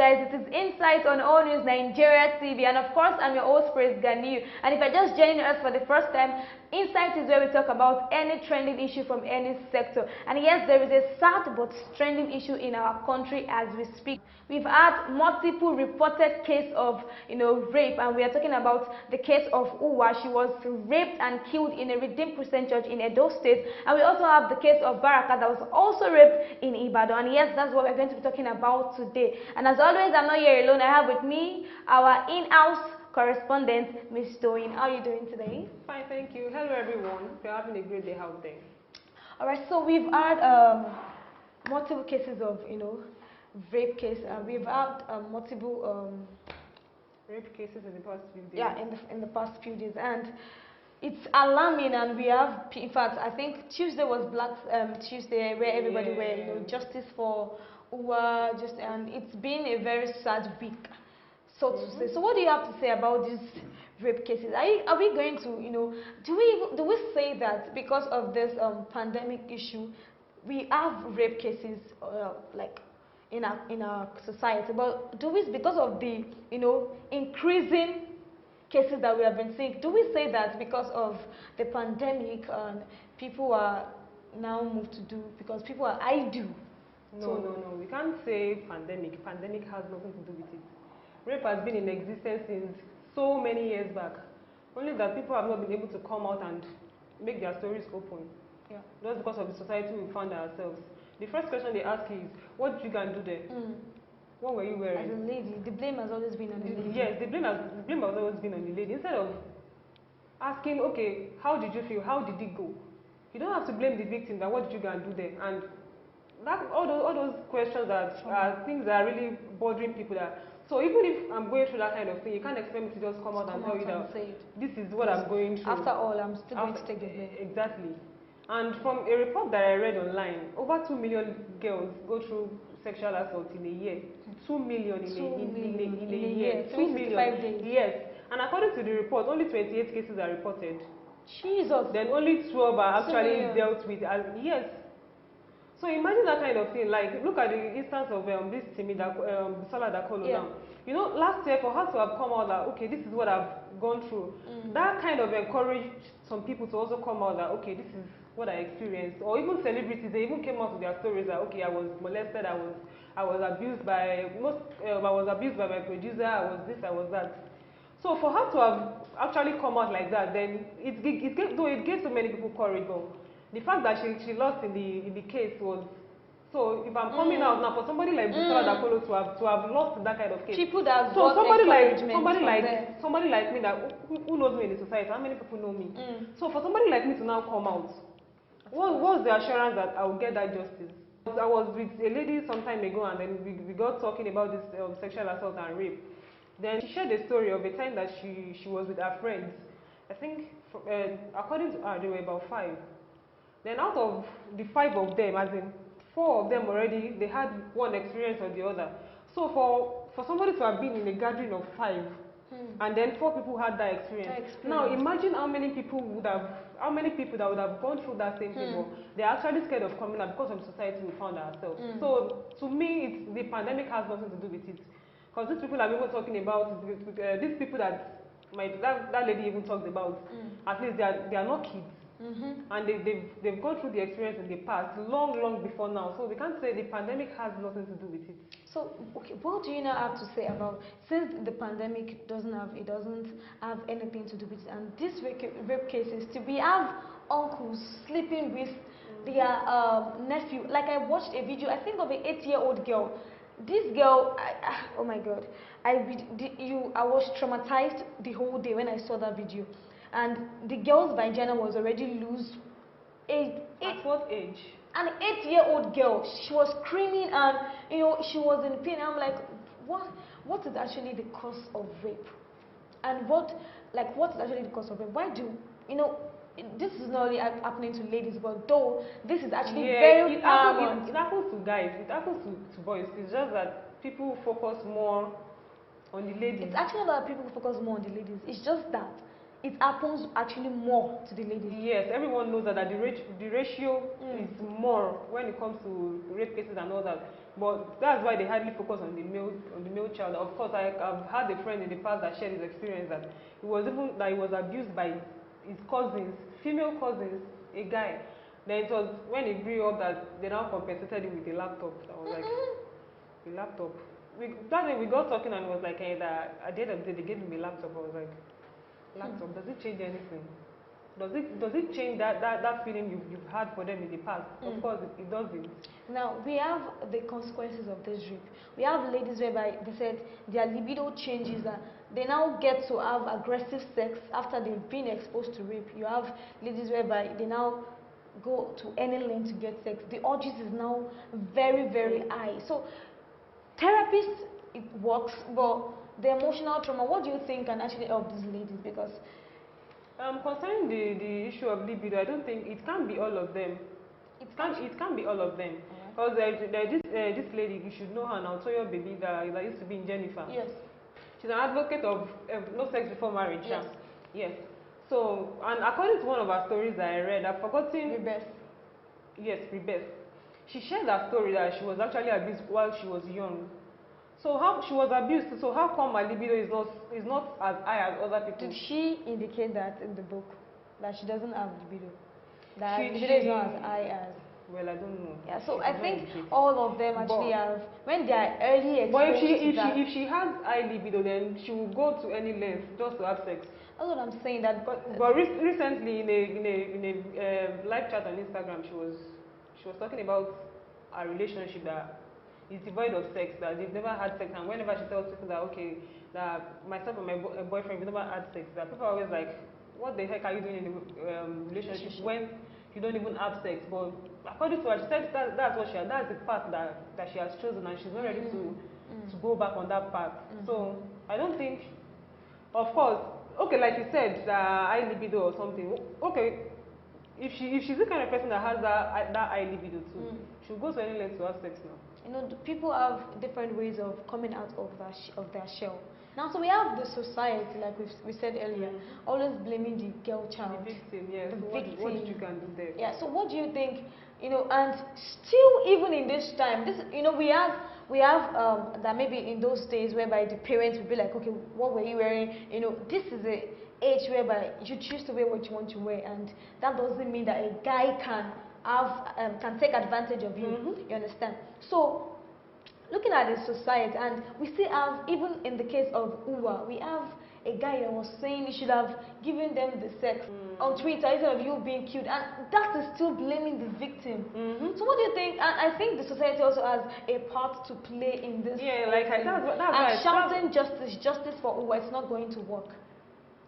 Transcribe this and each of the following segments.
guys, it is Insight on AllNews Nigeria TV, and of course I'm your host, Ganiyu. And if you're just joining us for the first time, Insight is where we talk about any trending issue from any sector. And yes, there is a sad but trending issue in our country as we speak. We've had multiple reported case of rape, and we are talking about the case of Uwa. She was raped and killed in a Redeemed Christian Church in Edo State, and we also have the case of Baraka that was also raped in Ibadan. And yes, that's what we're going to be talking about today. And as always, I'm not here alone. I have with me our in-house correspondent, Miss Doyin. How are you doing today? Fine, thank you. Hello, everyone. We're having a great day out there. All right, so we've had multiple cases of, rape case. We've had multiple rape cases in the past few days. Yeah, in the past few days, and it's alarming. And we have, in fact, I think Tuesday was Black Tuesday, where everybody were, justice for Uwa, and it's been a very sad week, so to say. So, what do you have to say about these rape cases? Are we going to, do we say that because of this pandemic issue, we have rape cases like in our society? But do we, because of the increasing cases that we have been seeing, do we say that because of the pandemic people are now moved to do, because people are idle? No. We can't say pandemic. Pandemic has nothing to do with it. Rape has been in existence since so many years back. Only that people have not been able to come out and make their stories open. Yeah. Just because of the society we found ourselves. The first question they ask is, what did you go and do there? What were you wearing? As a lady, the blame has always been on the lady. Yes, the blame has always been on the lady. Instead of asking, okay, how did you feel? How did it go? You don't have to blame the victim that what did you go and do there? And all those questions are things that are really bothering people. So even if I'm going through that kind of thing, you can't expect me to just come out and tell you that this is what I'm going through. After all, I'm still going to take the blame. Exactly. And from a report that I read online, over 2 million girls go through sexual assault in a year. 2 million in a year. 2 million. Days. Yes. And according to the report, only 28 cases are reported. Jesus. Then only 12 are actually dealt with. Yes. So imagine that kind of thing. Like, look at the instance of this Timi, Sola Dakolo now. Last year, for her to have come out that, okay, this is what I've gone through, that kind of encouraged some people to also come out that, okay, this is what I experienced. Or even celebrities, they even came out with their stories that, okay, I was molested, I was abused by my producer, I was this, I was that. So for her to have actually come out like that, then it gave so many people courage. But the fact that she lost in the case was, so if I'm coming out now, for somebody like Busola Dakolo to have lost in that kind of case, people that so somebody like me that who knows me in the society, how many people know me? So for somebody like me to now come out, what's the assurance that I will get that justice? I was with a lady some time ago, and then we got talking about this sexual assault and rape. Then she shared a story of a time that she was with her friends. I think according to her, there were about 5. Then out of the 5 of them, as in 4 of them already, they had one experience or the other. So for somebody to have been in a gathering of 5, and then 4 people had that experience. Now imagine how many people that would have gone through that same thing, but they're actually scared of coming out because of the society we found ourselves. So to me, the pandemic has nothing to do with it. Because these people are even talking about, these people that lady even talked about, at least they are not kids. And they've gone through the experience in the past, long before now. So we can't say the pandemic has nothing to do with it. So, okay, what do you now have to say about, since the pandemic doesn't have anything to do with it, and these rape cases, we have uncles sleeping with their nephew. Like, I watched a video, I think, of an 8-year-old girl. This girl, oh my God, I was traumatized the whole day when I saw that video. And the girl's vagina was already loose. At what age? An 8-year-old girl. She was screaming, and she was in pain. I'm like, what is actually the cause of rape? And what is actually the cause of rape? Why do this is not only happening to ladies, but though this is actually very common. It happens to guys. It happens to boys. It's just that people focus more on the ladies. It's actually not that people focus more on the ladies. It's just that it happens actually more to the ladies. Yes, everyone knows that the ratio is more when it comes to rape cases and all that. But that's why they hardly focus on the male child. Of course, I've had a friend in the past that shared his experience that he was abused by his cousins, female cousins, a guy. Then it was when he grew up that they now compensated him with a laptop. I was like, a laptop. That day we got talking and it was like, hey, that at the end of the day they gave him a laptop. I was like, laptop, does it change anything? Does it change that feeling you've had for them in the past? Of course it doesn't. Now we have the consequences of this rape. We have ladies whereby they said their libido changes and they now get to have aggressive sex after they've been exposed to rape. You have ladies whereby they now go to any length to get sex. The urges is now very, very high. So therapists, it works, but the emotional trauma, what do you think can actually help these ladies? Because concerning the issue of libido, I don't think it can be all of them. It can be all of them. Because this lady, you should know her now, Toyo baby that used to be in Jennifer. yes, She's an advocate of no sex before marriage. yes, Yes. So, and according to one of her stories that I read, I've forgotten. Rebeth. Yes, Rebeth. She shared that story that she was actually abused while she was young. So how she was abused, so how come my libido is not as high as other people? Did she indicate that in the book, that she doesn't have libido? That libido is not as high as... Well, I don't know. Yeah, so I think all of them actually have, when they are early exposed but if she has high libido, then she will go to any length just to have sex. That's what I'm saying. That But recently in a live chat on Instagram, she was talking about a relationship that is devoid of sex, that they've never had sex, and whenever she tells people that okay, that myself and my boyfriend we never had sex, that people are always like, what the heck are you doing in a relationship when you don't even have sex? But according to her, she said that's the path that she has chosen, and she's not ready to go back on that path. So I don't think, of course, okay, like you said, high libido or something. Okay, if she's the kind of person that has that high libido too, she'll go to any length to have sex now. you know, people have different ways of coming out of their shell. Now, so we have the society, like we said earlier, always blaming the girl child. The victim, yes. The So victim. what did you can do there? Yeah. So what do you think? You know, and still, even in this time, we have that maybe in those days whereby the parents would be like, okay, what were you wearing? You know, this is a age whereby you choose to wear what you want to wear, and that doesn't mean that a guy can take advantage of you. You understand? So looking at the society, and we still have, even in the case of Uwa, we have a guy that was saying he should have given them the sex on Twitter instead of you being killed, and that is still blaming the victim. So what do you think? And I think the society also has a part to play in this. Yeah, like and shouting justice for Uwa, it's not going to work.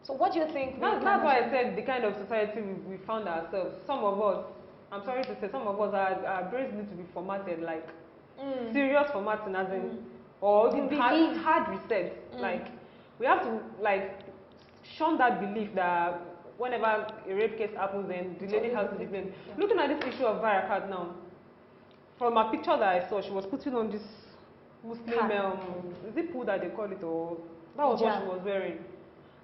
So what do you think? That's why I said the kind of society we found ourselves. Some of us, I'm sorry to say, some of us, our brains need to be formatted, like serious formatting, as in, or even hard reset. Like, we have to like shun that belief that whenever a rape case happens, then the lady has to be blamed. Yeah. Looking at this issue of Barakat now, from a picture that I saw, she was putting on this Muslim, is it pool that they call it, or that was what she was wearing.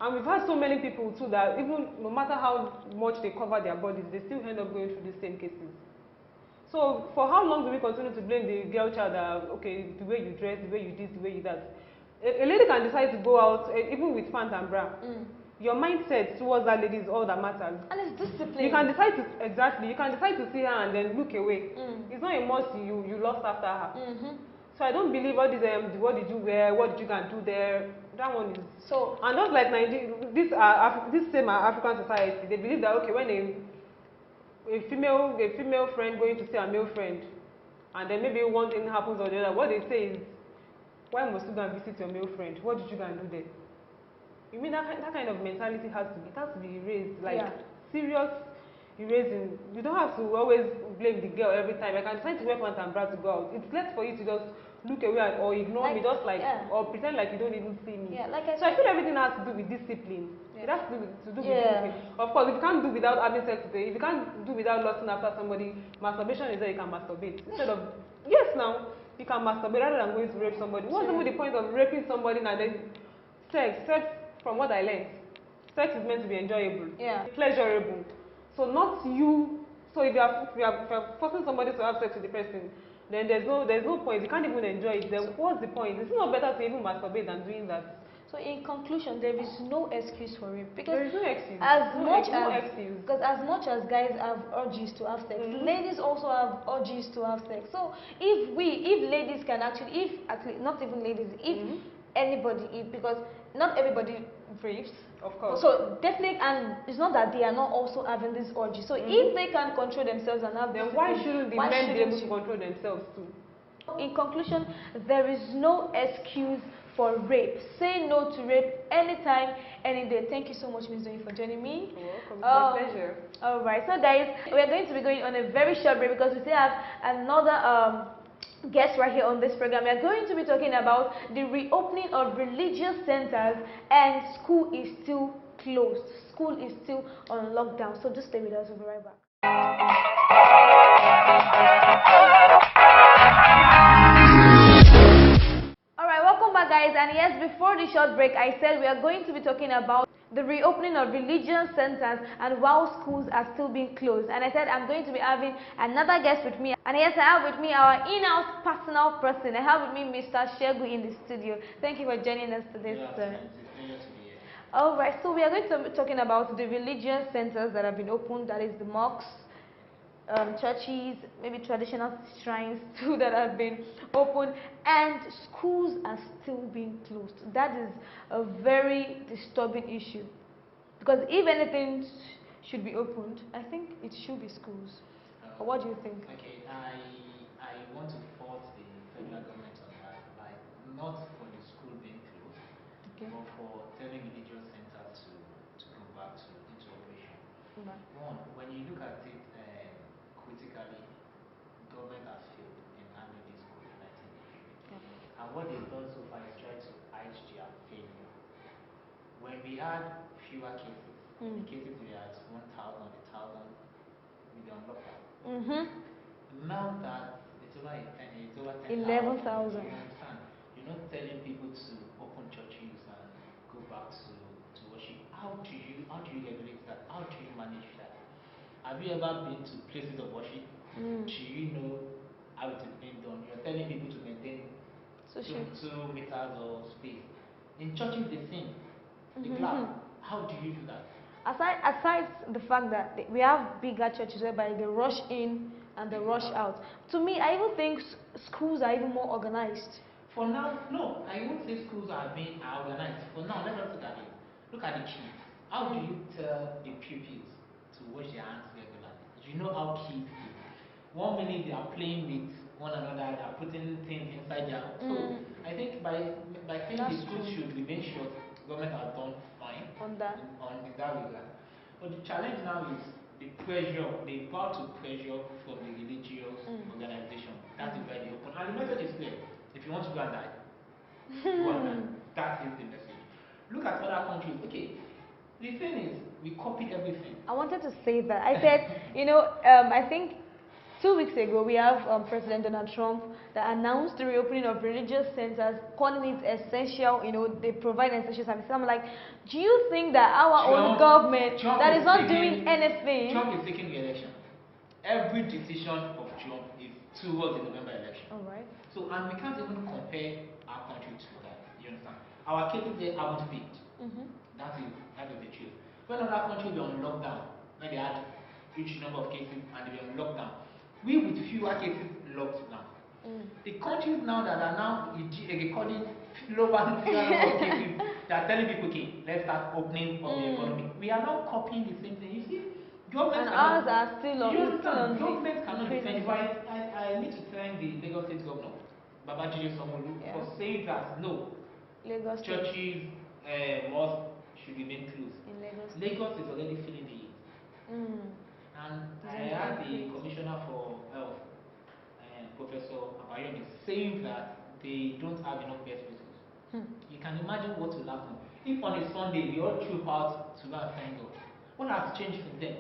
And we've had so many people too that even no matter how much they cover their bodies, they still end up going through the same cases. So for how long do we continue to blame the girl child that, okay, the way you dress, the way you this, the way you that? A lady can decide to go out, even with pants and bra. Your mindset towards that lady is all that matters. And it's discipline. You can decide to see her and then look away. It's not a must you lost after her. So I don't believe all these, what did you wear, what did you can do there? That one is so. And just like Nigeria, this same African society, they believe that okay, when a female friend going to see a male friend, and then maybe one thing happens or the other, what they say is, why must you go and visit your male friend? What did you go and do there? You mean that kind of mentality has to be erased, like serious erasing. You don't have to always blame the girl every time. I can decide to wear pants and bra to go out. It's less for you to just look away or ignore me, just like or pretend like you don't even see me. So I feel everything has to do with discipline. It has to do with discipline. Of course, if you can't do without having sex today, if you can't do without lusting after somebody, masturbation is there. You can masturbate instead of now you can masturbate rather than going to rape somebody. What's the point of raping somebody and then sex from what I learned? Sex is meant to be enjoyable, Yeah. pleasurable. So not you. So if you are forcing somebody to have sex with the person, then there's no point. You can't even enjoy it. Then what's the point? It's not better to even masturbate than doing that. So in conclusion, there is no excuse for it because There is no excuse. Because as much as guys have urges to have sex, ladies also have urges to have sex. So if ladies can actually, not even ladies, if anybody, because not everybody rapes. Of course. So definitely, and it's not that they are not also having this urge. So if they can control themselves and have, then why shouldn't the men be able to control themselves too? In conclusion, there is no excuse for rape. Say no to rape anytime, any day. Thank you so much, Ms. Doyin, for joining me. You're welcome. It's my pleasure. All right, so guys, we are going to be going on a very short break because we still have another guest right here on this program. We are going to be talking about the reopening of religious centers, and school is still closed. School is still on lockdown. So just stay with us. We'll be right back. Alright, welcome back guys, and yes, before the short break I said we are going to be talking about the reopening of religious centers and while schools are still being closed. And I said I'm going to be having another guest with me, and yes, I have with me our in-house personal person. I have with me Mr. Segun in the studio. Thank you for joining us today, sir. Alright, so we are going to be talking about the religious centers that have been opened, that is the mosques, churches, maybe traditional shrines too that have been opened, and schools are still being closed. That is a very disturbing issue, because if anything should be opened, I think it should be schools. What do you think? Okay, I want to fault the federal government on that, like not for the school being closed, but for telling religious centers to go back into operation. One, when you look at it critically, government has failed in handling this COVID-19 issue. And what they've done so far is try to hide their failure. When we had fewer cases, the cases were at 1,000, 1,000, we on lockdown. Now that it's over 10,000. 11,000. You understand? You're not telling people to open churches and go back to worship. How do you regulate that? How do you manage that? Have you ever been to places of worship? Do you know how it is being done? You're telling people to maintain 2 meters of space. In churches, the same. The glass. How do you do that? Aside the fact that we have bigger churches whereby they rush in and they rush out. To me, I even think schools are even more organized. For now, no. I won't say schools are organized. For now, let us look at it. Look at the kids. How do you tell the pupils to wash their hands regularly? You know how kids do. 1 minute they are playing with one another, they are putting things inside their mouth. So I think by saying the schools should remain short, government has done fine on that regard. But the challenge now is the pressure, the power to pressure from the religious organization. That is why they open. And the message is clear. If you want to go and die, go and die. That is the message. Look at other countries. Okay, the thing is, we copied everything. I wanted to say that. I said, I think 2 weeks ago, we have President Donald Trump that announced the reopening of religious centers, calling it essential. They provide essential services. I'm like, do you think that our own government that is not doing anything? Trump is taking the election. Every decision of Trump is towards the November election. All right. So, and we can't even compare our country to that. You understand? Our cases there haven't peaked. That is the truth. When other countries were on lockdown, when they had huge number of cases and they were on lockdown, we with fewer cases locked down. The countries now that are now recording lower number of cases, they are telling people, okay, let's start opening up the economy. We are now copying the same thing. You see, government and ours are still on. Government cannot defend. I need to thank the Lagos State Governor, Babajide Sanwo-Olu, for saying that no, Lagos churches, mosques should remain closed. In Lagos is already feeling the heat. And I had the Commissioner for Health, Professor Abayomi, saying that they don't have enough bed spaces. You can imagine what will happen if on a Sunday we all troop out to go and thank God. What has changed from then?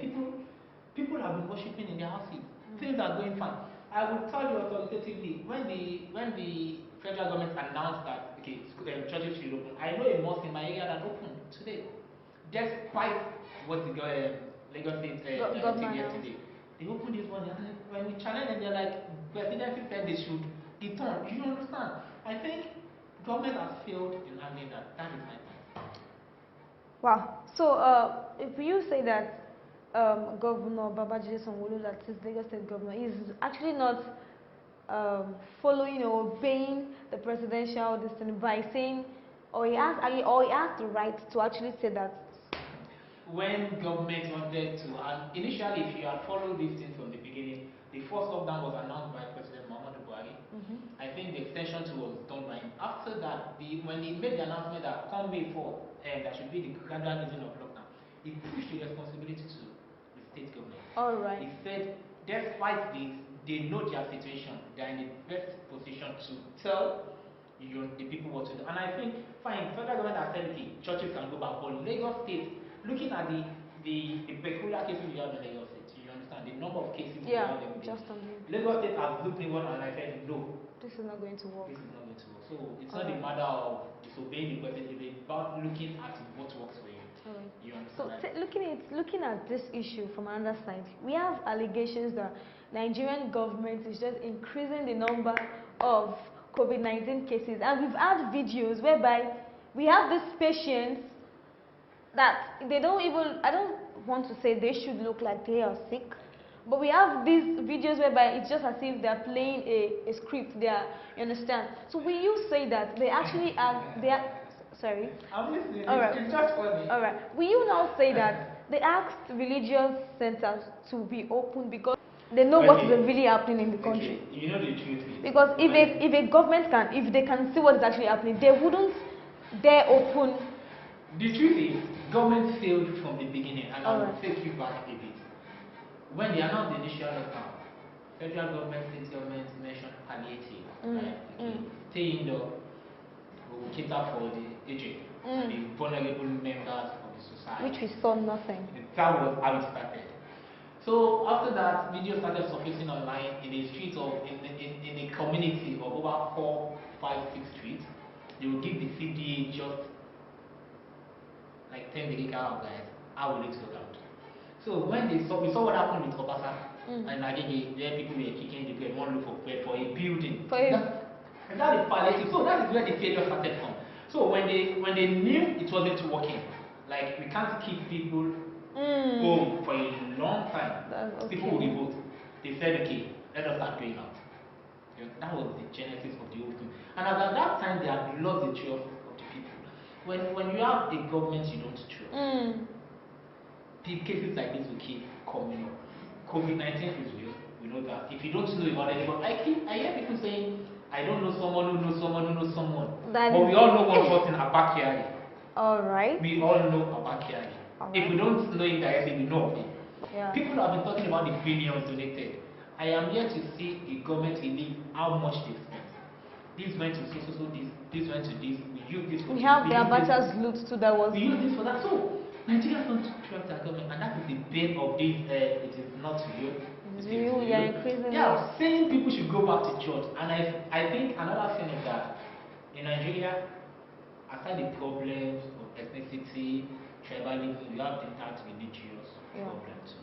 People have been worshiping in their houses. Things are going fine. I will tell you authoritatively, when the federal government announced that okay, churches should open, I know a mosque in my area that opened today. despite what the Lagos State government yesterday, they opened this one, and when we challenge them, they're like, presidency said they should return. You understand? I think government has failed in handling that. That is my point. Wow. So, if you say that Governor Babajide Sanwo-Olu, that is Lagos State governor, is actually not following or obeying the presidential destiny by saying, or he has the right to actually say that. When government wanted to, and initially, if you had followed this thing from the beginning, the first lockdown was announced by President Muhammadu Buhari. I think the extension to was done by him. After that, when he made the announcement that come May 4, that should be the gradual easing of lockdown, he pushed the responsibility to the state government. All right. He said, despite this, they know their situation. They are in the best position to tell the people what to do. And I think, fine, federal government has said, okay, churches can go back, but Lagos State, looking at the peculiar cases we have in Lagos State, you understand, the number of cases we have in Lagos State has looked inward, and I said, no. This is not going to work. This is not going to work. So it's not a matter of disobeying the president, it's about looking at what works for you. You understand? So looking at this issue from another side, we have allegations that Nigerian government is just increasing the number of COVID-19 cases, and we've had videos whereby we have these patients that they don't even, I don't want to say they should look like they are sick, but we have these videos whereby it's just as if they're playing a script there, you understand? So will you say that they actually sorry? I'm listening. All right. It's just funny. All right. Will you now say that they asked religious centers to be open because they know what is really happening in the country? Okay. You know the truth is, because if a government if they can see what is actually happening, they wouldn't dare open. The truth is, government failed from the beginning, and I will take you back a bit. When they announced the initial lockdown, federal government, state government mentioned palliative, right? Okay. Stay indoor, we will cater for the aged and the vulnerable members of the society. Which we saw nothing. That was how it started. So after that, videos started surfacing online in the streets of in a community of over 4, 5, 6 streets. They will give the CDA just like 10 million guys. How will it go down? So when we saw what happened with Obasa and Agege, there people were kicking the bread, one loaf of bread for a building. And that is palliative. So that is where the failure started from. So when they knew it wasn't working, like we can't keep people home for a long time, people will revolt. They said, okay, let us start going out. That was the genesis of the whole thing. And at that time, they had lost the trust of the people. When you have a government you don't trust, cases like this will keep coming up. COVID-19 is real, we know that. If you don't know about anyone, I hear people saying, I don't know someone who knows someone who knows someone. But we all know one person, a backyard. Alright. We all know a backyard. If we don't know it directly, we know of it. Yeah. People have been talking about the billions donated. I am here to see a government release how much they spent. This went to so this went to this. We use this for we have the Abacha's loot too that was. We use this for that. So Nigerians don't trust their government, and that is the bane of this. It is not real. It's real. We are increasing. Yeah, saying people should go back to church, and I think another thing is that in Nigeria, aside the problems of ethnicity, tribalism, we have the tax religious problem too.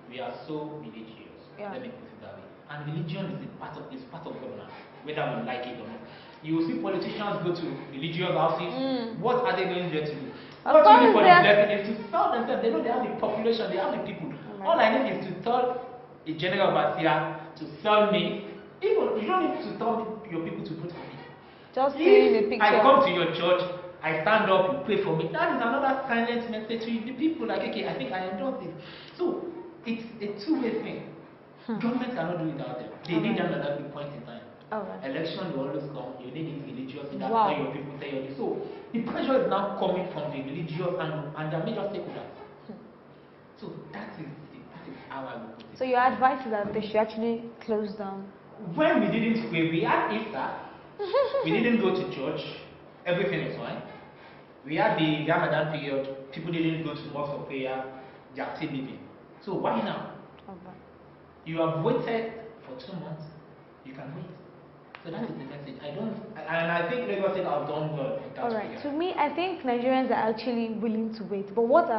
We are so religious. Let me put it that way. And religion is part of governance, whether we like it or not. You will see politicians go to religious houses. What are they going there to do? What you need for the blessing is to sell themselves. They know they have the population, they have the people. All I need is to tell a general overseer to sell me. Even you don't need to tell your people to vote for me. Just seeing the picture. I come to your church, I stand up, you pray for me. That is another silent message to the people. Like, okay, I think I endorse this. So it's a two-way thing. Government cannot do it without them. They need them at every point in time. Election will always come. You need it religious. That's why your people tell you. So the pressure is now coming from the religious and their major stakeholders. So that is how I would put it. So your advice is that they should actually close down. When we had Easter, we didn't go to church. Everything was fine. We had the Ramadan period. People didn't go to mosque for prayer. They are still living. So why now? You have waited for 2 months. You can wait. So that is the message. And I think Lagos State have done well in that All right. regard. To me, I think Nigerians are actually willing to wait. But what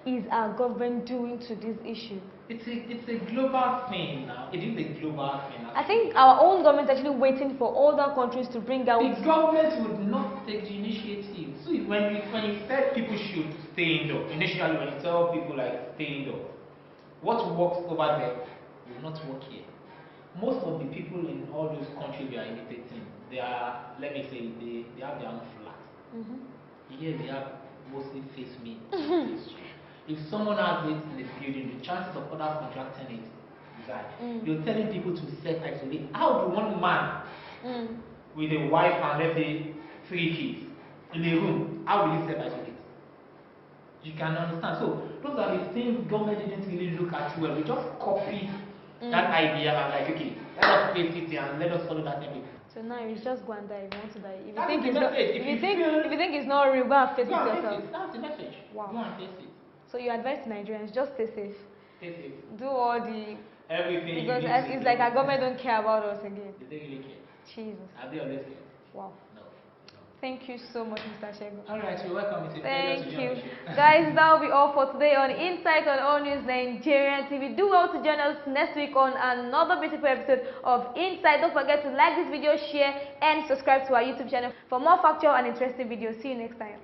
is our government doing to this issue? It's a global thing now. It is a global thing. I think our own government is actually waiting for other countries to bring out. The government would not take the initiative. So when you said people should stay indoor, initially when you tell people like stay indoor, what works over there will not work here. Most of the people in all those countries we are imitating, they are, let me say, they have their own flat. Here they have mostly face me. If someone has it in the building, the chances of others contracting it is high. You're telling people to self-isolate. How do one man with a wife and let's say 3 kids in a room, how will he self-isolate? You can understand. So those are the things government didn't really look at well. We just copied that idea and like, okay, let us face it and let us follow that template. So now it's just go and die if you want to die. If you That's think the it's not, message. if you think it's not real, go and face it Go and yourself. face it. That's the message. Wow. Go and face it. So you advise Nigerians just stay safe. Stay safe. Do all the Everything. because it's like our government don't care about us again. They don't really care. Jesus. Have they always cared? Wow. No. Thank you so much, Mr. Segun. Alright, you're welcome. It's a pleasure Thank to join you. the show. Guys, that will be all for today on Insight on AllNews Nigeria TV. Do well to join us next week on another beautiful episode of Insight. Don't forget to like this video, share, and subscribe to our YouTube channel for more factual and interesting videos. See you next time.